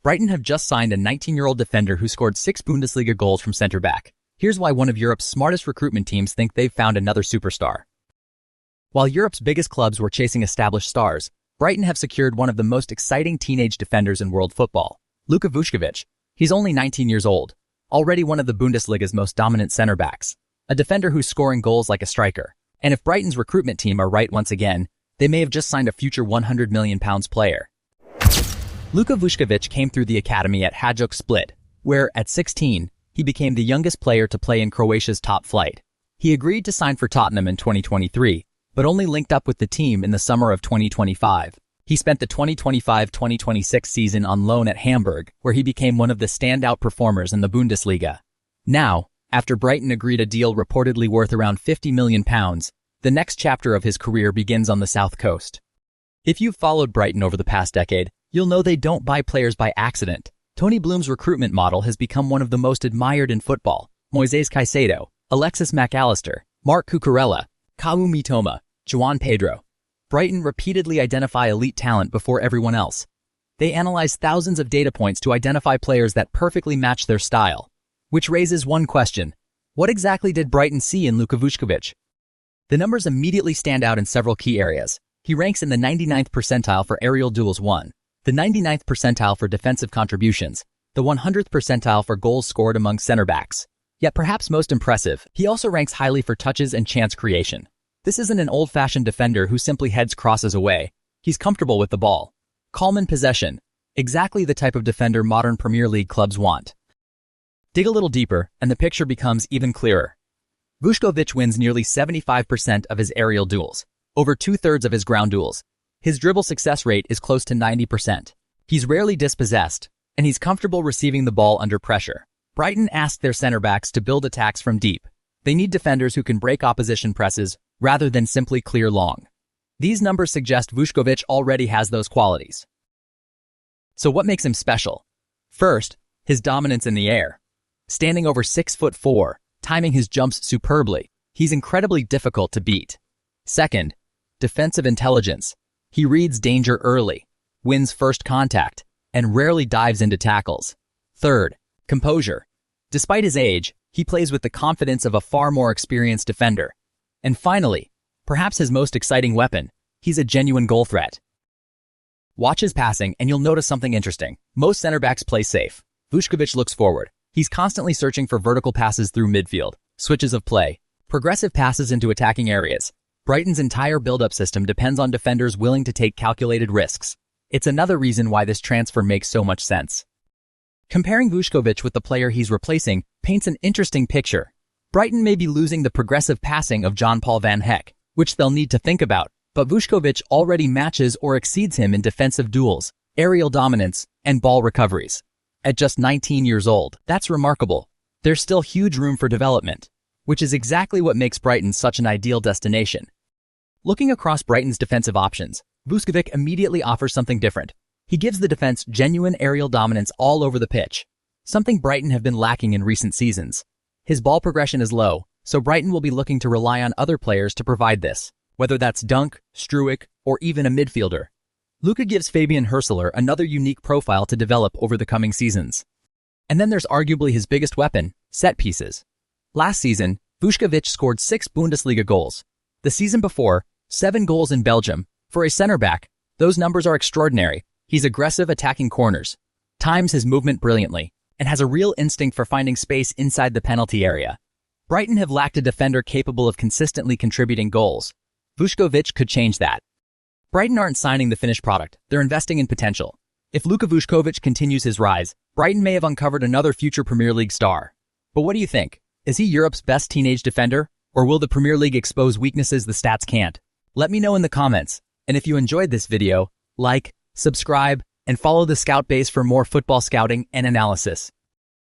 Brighton have just signed a 19-year-old defender who scored 6 Bundesliga goals from center-back. Here's why one of Europe's smartest recruitment teams think they've found another superstar. While Europe's biggest clubs were chasing established stars, Brighton have secured one of the most exciting teenage defenders in world football, Luka Vuskovic. He's only 19 years old, already one of the Bundesliga's most dominant center-backs, a defender who's scoring goals like a striker. And if Brighton's recruitment team are right once again, they may have just signed a future £100 million player. Luka Vušković came through the academy at Hajduk Split, where, at 16, he became the youngest player to play in Croatia's top flight. He agreed to sign for Tottenham in 2023, but only linked up with the team in the summer of 2025. He spent the 2025-2026 season on loan at Hamburg, where he became one of the standout performers in the Bundesliga. Now, after Brighton agreed a deal reportedly worth around £50 million, the next chapter of his career begins on the south coast. If you've followed Brighton over the past decade, you'll know they don't buy players by accident. Tony Bloom's recruitment model has become one of the most admired in football. Moises Caicedo, Alexis Mac Allister, Marc Cucurella, Kau Mitoma, João Pedro. Brighton repeatedly identify elite talent before everyone else. They analyze thousands of data points to identify players that perfectly match their style. Which raises one question. What exactly did Brighton see in Luka Vušković? The numbers immediately stand out in several key areas. He ranks in the 99th percentile for aerial duels won, the 99th percentile for defensive contributions, the 100th percentile for goals scored among center-backs. Yet perhaps most impressive, he also ranks highly for touches and chance creation. This isn't an old-fashioned defender who simply heads crosses away. He's comfortable with the ball. Calm in possession. Exactly the type of defender modern Premier League clubs want. Dig a little deeper, and the picture becomes even clearer. Vušković wins nearly 75% of his aerial duels, over 2/3 of his ground duels. His dribble success rate is close to 90%. He's rarely dispossessed, and he's comfortable receiving the ball under pressure. Brighton asked their center-backs to build attacks from deep. They need defenders who can break opposition presses rather than simply clear long. These numbers suggest Vušković already has those qualities. So what makes him special? First, his dominance in the air. Standing over 6'4", timing his jumps superbly, he's incredibly difficult to beat. Second, defensive intelligence. He reads danger early, wins first contact, and rarely dives into tackles. Third, composure. Despite his age, he plays with the confidence of a far more experienced defender. And finally, perhaps his most exciting weapon, he's a genuine goal threat. Watch his passing and you'll notice something interesting. Most center-backs play safe. Vušković looks forward. He's constantly searching for vertical passes through midfield, switches of play, progressive passes into attacking areas. Brighton's entire build-up system depends on defenders willing to take calculated risks. It's another reason why this transfer makes so much sense. Comparing Vušković with the player he's replacing paints an interesting picture. Brighton may be losing the progressive passing of John-Paul Van Hecke, which they'll need to think about, but Vušković already matches or exceeds him in defensive duels, aerial dominance, and ball recoveries. At just 19 years old, that's remarkable. There's still huge room for development, which is exactly what makes Brighton such an ideal destination. Looking across Brighton's defensive options, Vušković immediately offers something different. He gives the defense genuine aerial dominance all over the pitch, something Brighton have been lacking in recent seasons. His ball progression is low, so Brighton will be looking to rely on other players to provide this, whether that's Dunk, Struijk, or even a midfielder. Luka gives Fabian Hürseler another unique profile to develop over the coming seasons. And then there's arguably his biggest weapon, set pieces. Last season, Vušković scored 6 Bundesliga goals. The season before, 7 goals in Belgium. For a center-back, those numbers are extraordinary. He's aggressive attacking corners, times his movement brilliantly, and has a real instinct for finding space inside the penalty area. Brighton have lacked a defender capable of consistently contributing goals. Vušković could change that. Brighton aren't signing the finished product, they're investing in potential. If Luka Vušković continues his rise, Brighton may have uncovered another future Premier League star. But what do you think? Is he Europe's best teenage defender? Or will the Premier League expose weaknesses the stats can't? Let me know in the comments. And if you enjoyed this video, like, subscribe, and follow the Scout Base for more football scouting and analysis.